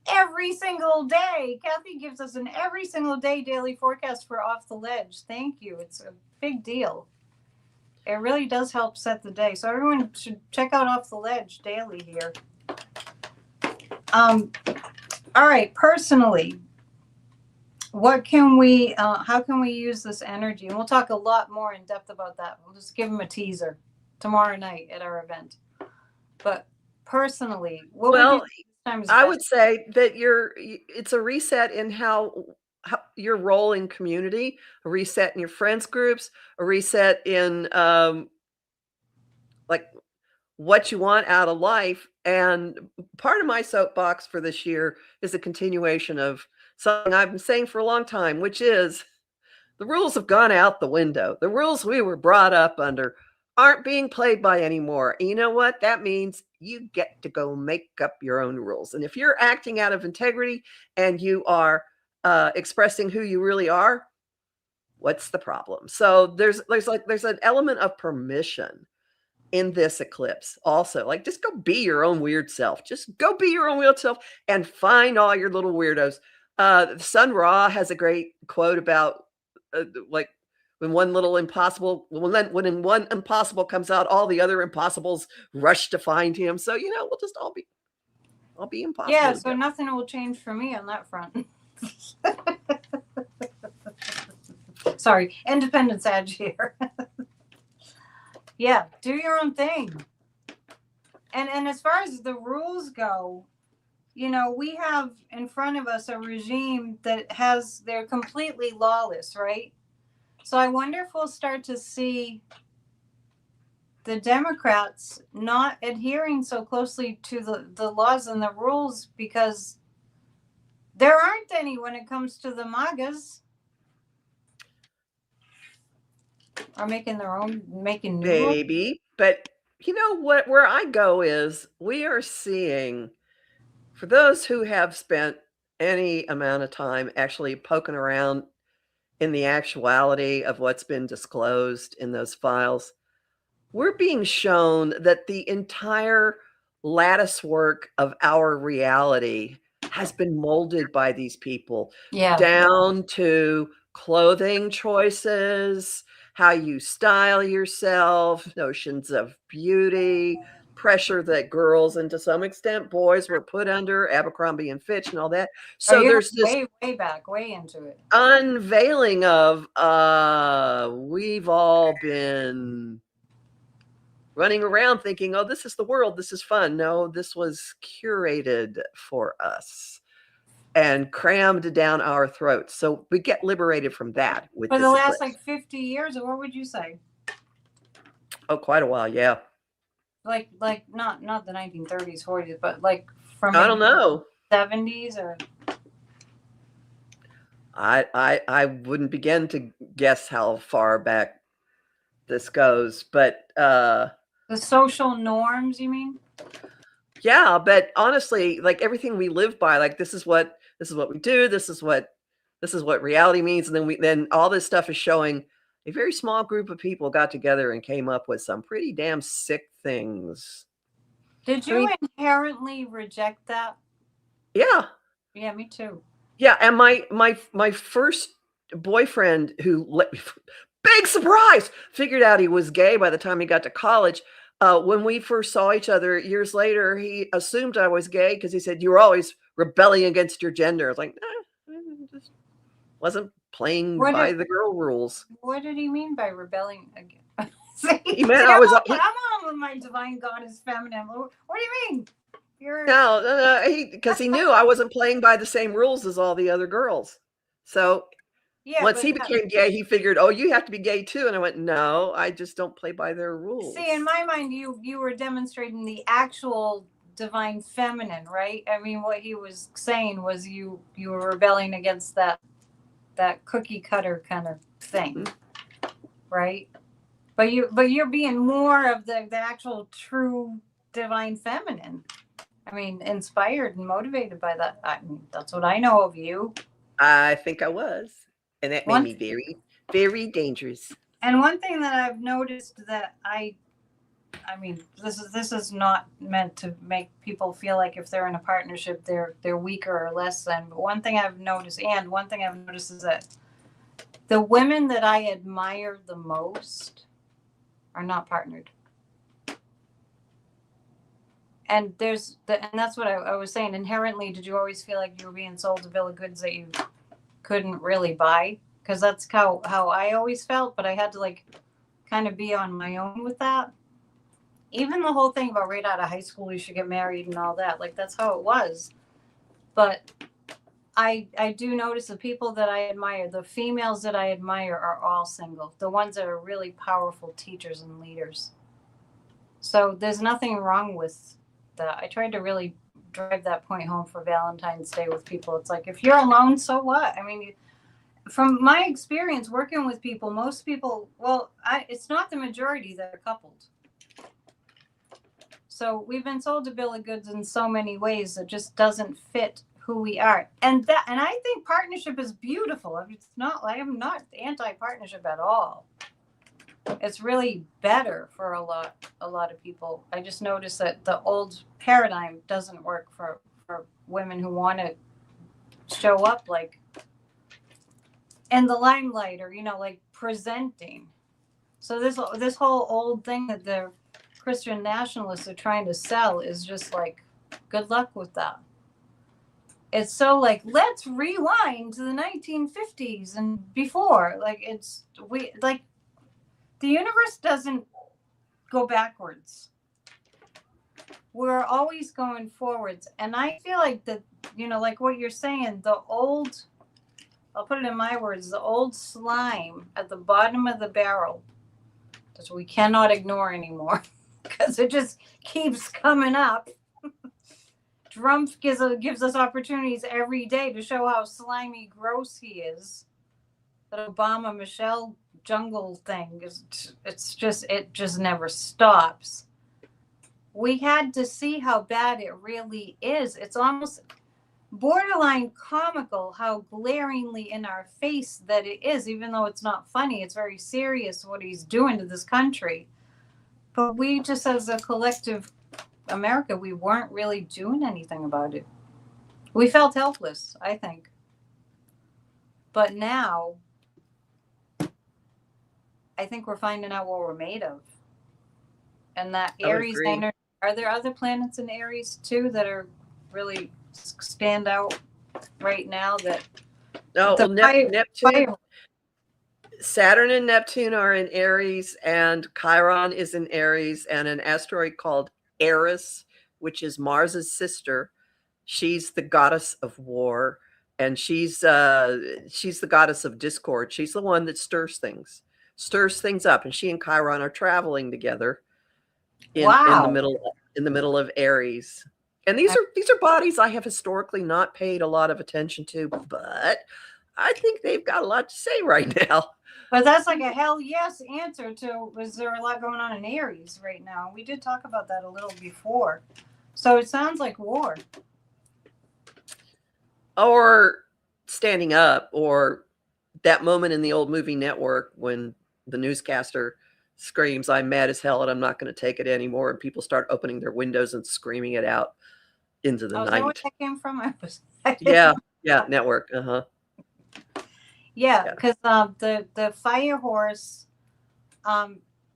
every single day. Kathy gives us an every single day daily forecast for Off the Ledge. Thank you. It's a big deal. It really does help set the day. So everyone should check out Off the Ledge daily here. All right, personally, what can we how can we use this energy? And we'll talk a lot more in depth about that. We'll just give them a teaser tomorrow night at our event. But personally, what would you I would say that it's a reset in how your role in community, a reset in your friends groups, a reset in like what you want out of life. And part of my soapbox for this year is a continuation of something I've been saying for a long time, which is the rules have gone out the window. The rules we were brought up under aren't being played by anymore. And you know what? That means you get to go make up your own rules. And if you're acting out of integrity and you are expressing who you really are, what's the problem? So there's an element of permission in this eclipse also. Like, just go be your own weird self. Just go be your own weird self and find all your little weirdos. Sun Ra has a great quote about like when one impossible comes out, all the other impossibles rush to find him. So we'll just all be impossible. Yeah, so nothing will change for me on that front. Sorry, independence edge here. Yeah, do your own thing. And as far as the rules go, we have in front of us a regime that they're completely lawless, right? So I wonder if we'll start to see the Democrats not adhering so closely to the laws and the rules, because there aren't any when it comes to the MAGAs. Are making new maybe. But where I go is we are seeing, for those who have spent any amount of time actually poking around in the actuality of what's been disclosed in those files, we're being shown that the entire lattice work of our reality has been molded by these people, Yeah. down to clothing choices, how you style yourself, notions of beauty, pressure that girls and to some extent boys were put under, Abercrombie and Fitch and all that. Oh, So you're there's this way back, way into it. unveiling of we've all been running around thinking, oh, this is the world, this is fun. No, this was curated for us and crammed down our throats. So we get liberated from that with For this the last eclipse. like 50 years, or what would you say? Oh, quite a while, yeah. Like not the 1930s, 40s, but like from I don't know. 70s or I wouldn't begin to guess how far back this goes, but the social norms, you mean? yeah, but honestly, like everything we live by, like this is what we do, this is what reality means, and then all this stuff is showing a very small group of people got together and came up with some pretty damn sick things. Did I you mean, inherently reject that? yeah. Yeah, me too. Yeah, and my first boyfriend who big surprise, figured out he was gay by the time he got to college. When we first saw each other years later, he assumed I was gay because he said, you were always rebelling against your gender. I was like, just wasn't playing by the girl rules. What did he mean by rebelling again? See, He meant I was. I'm on with my divine goddess feminine. What do you mean? No, because he knew I wasn't playing by the same rules as all the other girls. So yeah, once he became gay, he figured, oh, you have to be gay too. And I went, no, I just don't play by their rules. See, in my mind, you were demonstrating the actual divine feminine, right? I mean, what he was saying was you were rebelling against that cookie cutter kind of thing, mm-hmm. Right? But you're being more of the actual true divine feminine. I mean, inspired and motivated by that. I mean, that's what I know of you. I think I was. And that made me very, very dangerous. And one thing that I've noticed that I mean, this is not meant to make people feel like if they're in a partnership they're weaker or less than. But one thing I've noticed is that the women that I admire the most are not partnered. And that's what I was saying. Inherently, did you always feel like you were being sold a bill of goods that you couldn't really buy? Because that's how I always felt, but I had to like kind of be on my own with that. Even the whole thing about right out of high school you should get married and all that, like that's how it was. But I do notice the people that I admire, the females that I admire are all single. The ones that are really powerful teachers and leaders. So there's nothing wrong with that. I tried to really drive that point home for Valentine's Day with people. It's like, if you're alone, so what? I mean, from my experience working with people, most people, it's not the majority that are coupled. So we've been sold a bill of goods in so many ways that just doesn't fit who we are. And I think partnership is beautiful. I mean, it's not, I am not anti-partnership at all. It's really better for a lot of people. I just noticed that the old paradigm doesn't work for women who want to show up like in the limelight or, like presenting. So this whole old thing that the Christian nationalists are trying to sell is just like, good luck with that. It's so like, let's rewind to the 1950s and before. Like the universe doesn't go backwards. We're always going forwards. And I feel like that, like what you're saying, I'll put it in my words, the old slime at the bottom of the barrel that we cannot ignore anymore because it just keeps coming up. Trump gives us opportunities every day to show how slimy, gross he is. That Obama Michelle jungle thing it just never stops. We had to see how bad it really is. It's almost borderline comical how glaringly in our face that it is, even though it's not funny. It's very serious what he's doing to this country. But we just, as a collective America, we weren't really doing anything about it. We felt helpless, I think. But now, I think we're finding out what we're made of. And that I would Aries agree. energy, are there other planets in Aries too that are really stand out right now? That Oh, the well, fire, Neptune, fire. Saturn and Neptune are in Aries, and Chiron is in Aries, and an asteroid called Eris, which is Mars's sister. She's the goddess of war, and she's the goddess of discord. She's the one that stirs things up, and she and Chiron are traveling together in Wow. the middle of Aries. And these are bodies I have historically not paid a lot of attention to, but I think they've got a lot to say right now. But that's like a hell yes answer to, is there a lot going on in Aries right now? We did talk about that a little before. So it sounds like war. Or standing up, or that moment in the old movie Network when the newscaster screams, "I'm mad as hell and I'm not going to take it anymore," and people start opening their windows and screaming it out into the Oh, is that where night. that came from? Yeah, yeah, Network. Yeah, Yeah. because the fire horse, I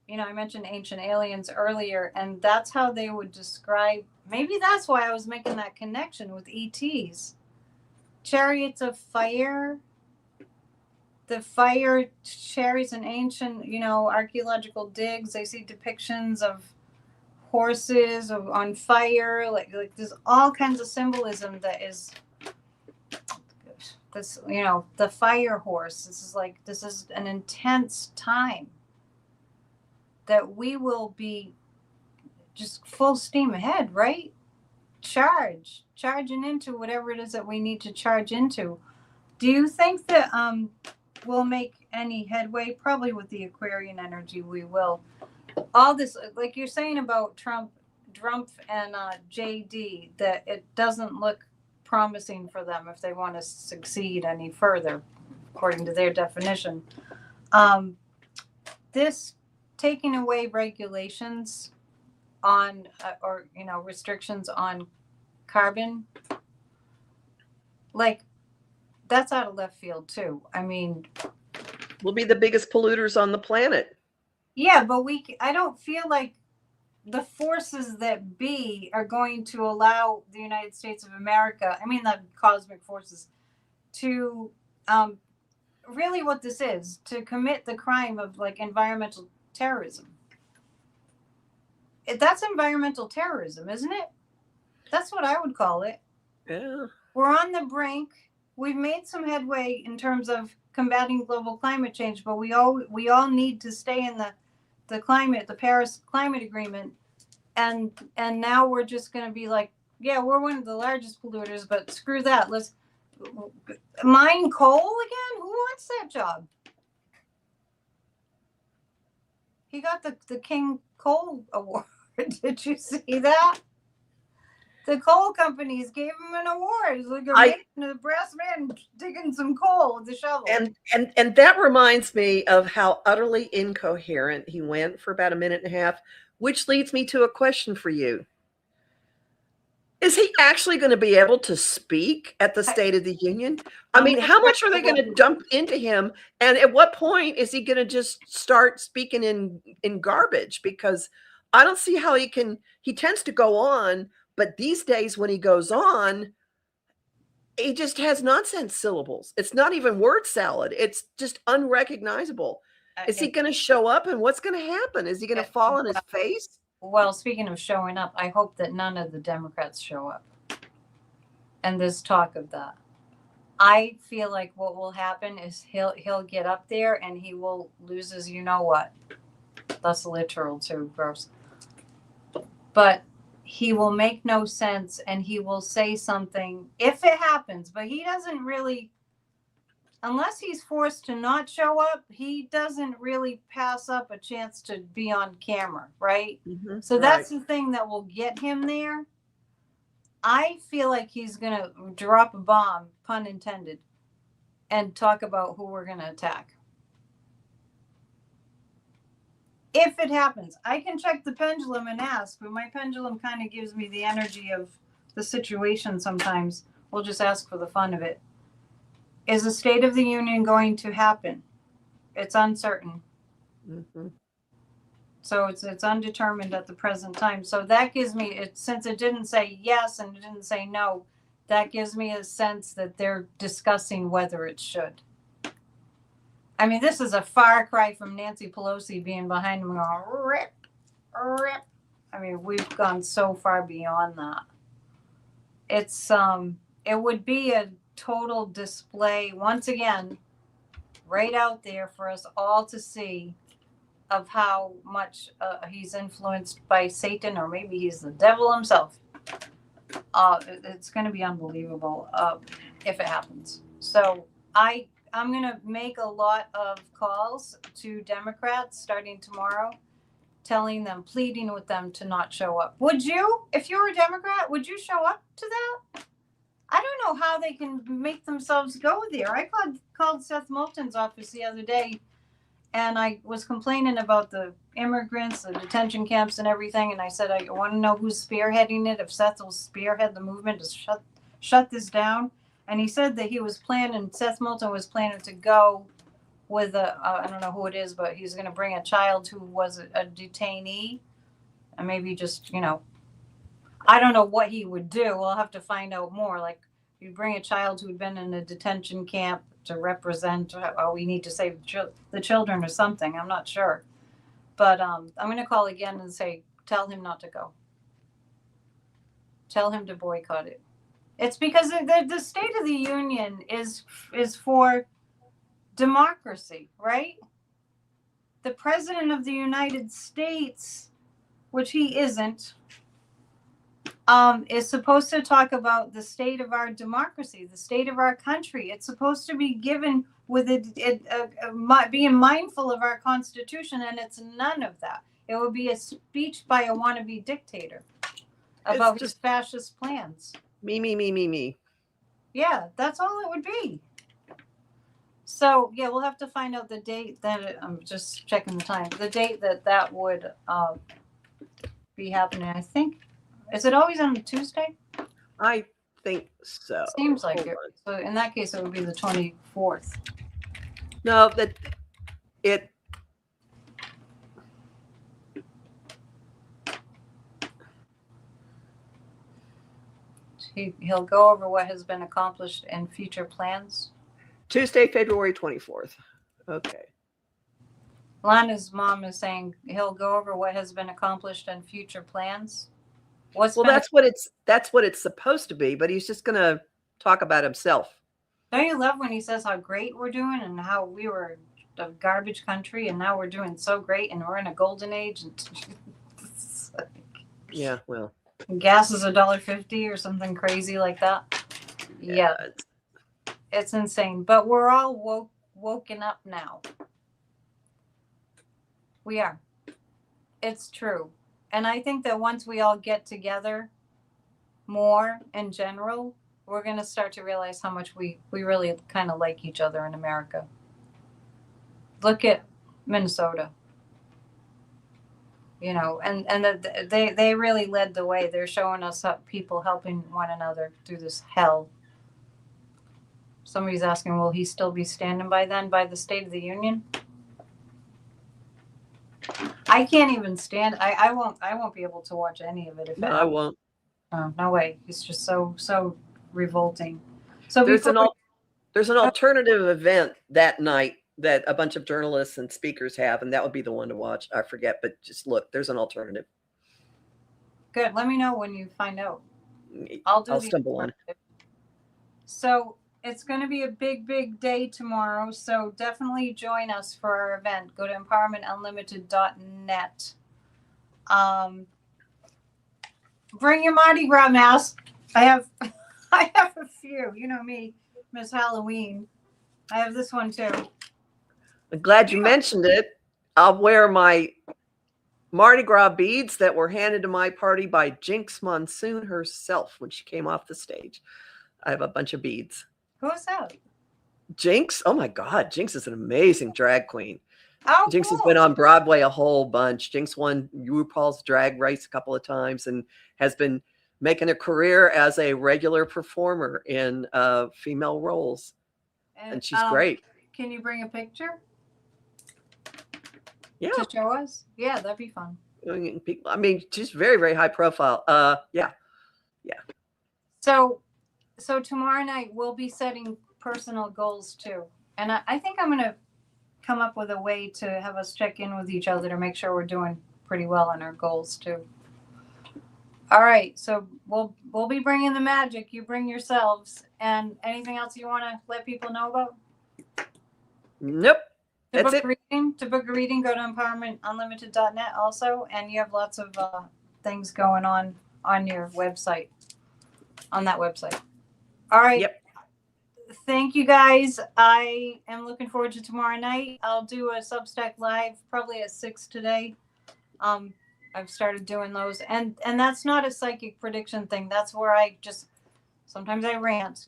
mentioned ancient aliens earlier, and that's how they would describe. Maybe that's why I was making that connection with ETs. Chariots of fire. The fire chariots in ancient, archaeological digs. They see depictions of horses on fire. Like there's all kinds of symbolism that is this. The fire horse. This is an intense time that we will be just full steam ahead, right? Charging into whatever it is that we need to charge into. Do you think that we'll make any headway? Probably with the Aquarian energy, we will. All this, like you're saying about Trump, and JD, that it doesn't look promising for them if they want to succeed any further, according to their definition. This taking away regulations on or restrictions on carbon, like that's out of left field too. I mean, We'll be the biggest polluters on the planet. yeah, but I don't feel like the forces that be are going to allow the United States of America, I mean the cosmic forces, to really what this is, to commit the crime of like environmental terrorism. That's environmental terrorism, isn't it? That's what I would call it. Yeah. We're on the brink. We've made some headway in terms of combating global climate change, but we all need to stay in the Paris Climate Agreement, and now we're just going to be like, yeah, we're one of the largest polluters, but screw that. Let's mine coal again. Who wants that job? He got the King Coal Award. Did you see that? The coal companies gave him an award. It's like a brass man digging some coal with a shovel. And that reminds me of how utterly incoherent he went for about a minute and a half, which leads me to a question for you. Is he actually going to be able to speak at the State of the Union? I mean, how much are they going to dump into him? And at what point is he going to just start speaking in garbage? Because I don't see how he tends to go on, but these days when he goes on, he just has nonsense syllables. It's not even word salad. It's just unrecognizable. Is he going to show up, and what's going to happen? Is he going to fall on his face? Well, speaking of showing up, I hope that none of the Democrats show up. And there's talk of that. I feel like what will happen is he'll get up there and he will lose his what. That's literal too, gross. But he will make no sense and he will say something if it happens, but he doesn't really, unless he's forced to not show up, he doesn't really pass up a chance to be on camera, right? Mm-hmm, so that's the thing that will get him there. I feel like he's going to drop a bomb, pun intended, and talk about who we're going to attack. if it happens. I can check the pendulum and ask, but my pendulum kind of gives me the energy of the situation sometimes. We'll just ask for the fun of it. Is the State of the Union going to happen? It's uncertain. Mm-hmm. So it's undetermined at the present time. So that gives me, since it didn't say yes and it didn't say no, that gives me a sense that they're discussing whether it should. I mean, this is a far cry from Nancy Pelosi being behind him going, rip, rip. I mean, we've gone so far beyond that. It would be a total display, once again, right out there for us all to see of how much he's influenced by Satan, or maybe he's the devil himself. It's going to be unbelievable if it happens. So I'm going to make a lot of calls to Democrats starting tomorrow, telling them, pleading with them to not show up. Would you, if you were a Democrat, would you show up to that? I don't know how they can make themselves go there. I called Seth Moulton's office the other day, and I was complaining about the immigrants, the detention camps and everything. And I said, I want to know who's spearheading it, if Seth will spearhead the movement to shut this down. And he said that Seth Moulton was planning to go with I don't know who it is, but he's going to bring a child who was a detainee. And maybe just, I don't know what he would do. We'll have to find out more. Like, you bring a child who'd been in a detention camp to represent, we need to save the children or something. I'm not sure. But I'm going to call again and say, tell him not to go. Tell him to boycott it. It's because the State of the Union is for democracy, right? The President of the United States, which he isn't, is supposed to talk about the state of our democracy, the state of our country. It's supposed to be given with being mindful of our Constitution, and it's none of that. It would be a speech by a wannabe dictator about his fascist plans. Me. Yeah, that's all it would be. So, yeah, we'll have to find out the date that I'm just checking the time. The date that would be happening, I think. Is it always on a Tuesday? I think so. Seems like it. So in that case, it would be the 24th. No, He'll go over what has been accomplished and future plans. Tuesday, February 24th. Okay. Lana's mom is saying he'll go over what has been accomplished and future plans. That's what it's supposed to be, but he's just going to talk about himself. Don't you love when he says how great we're doing and how we were a garbage country and now we're doing so great and we're in a golden age? Yeah, well, gas is $1.50 or something crazy like that. Yeah. It's insane, but we're all woken up now. We are. It's true. And I think that once we all get together more in general, we're going to start to realize how much we really kind of like each other in America. Look at Minnesota. And they really led the way. They're showing us people helping one another through this hell. Somebody's asking, will he still be standing by then by the State of the Union? I can't even stand. I won't be able to watch any of it. I won't. Oh, no way. It's just so revolting. So there's an alternative event that night that a bunch of journalists and speakers have, and that would be the one to watch. I forget, but just look. There's an alternative. Good. Let me know when you find out. I'll stumble on it. So it's going to be a big day tomorrow. So definitely join us for our event. Go to empowermentunlimited.net. Bring your Mardi Gras mask. I have a few. You know me, Miss Halloween. I have this one too. I'm glad you mentioned it. I'll wear my Mardi Gras beads that were handed to my party by Jinx Monsoon herself when she came off the stage. I have a bunch of beads. Who's that? Jinx? Oh my God. Jinx is an amazing drag queen. Oh, Jinx has cool. been on Broadway a whole bunch. Jinx won RuPaul's Drag Race a couple of times and has been making a career as a regular performer in female roles. And she's great. Can you bring a picture Yeah. to show us? Yeah, that'd be fun. I mean, she's very, very high profile. Yeah. So tomorrow night we'll be setting personal goals too. And I think I'm going to come up with a way to have us check in with each other to make sure we're doing pretty well on our goals too. All right, so we'll be bringing the magic. You bring yourselves. And anything else you want to let people know about? Nope. To That's book it. to book a reading, go to empowermentunlimited.net also, and you have lots of things going on your website, on that website. All right. Yep. Thank you guys. I am looking forward to tomorrow night. I'll do a Substack live probably at 6 today. I've started doing those, and that's not a psychic prediction thing. That's where I just sometimes I rant.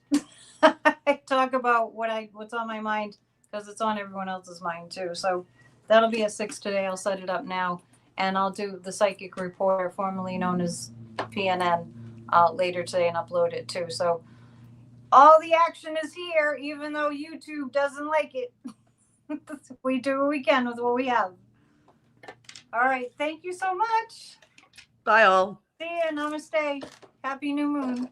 I talk about what's on my mind because it's on everyone else's mind too. So that'll be at 6 today. I'll set it up now, and I'll do the Psychic Reporter, formerly known as PNN, later today and upload it too. So all the action is here, even though YouTube doesn't like it. We do what we can with what we have. All right. Thank you so much. Bye all. See ya. Namaste. Happy new moon.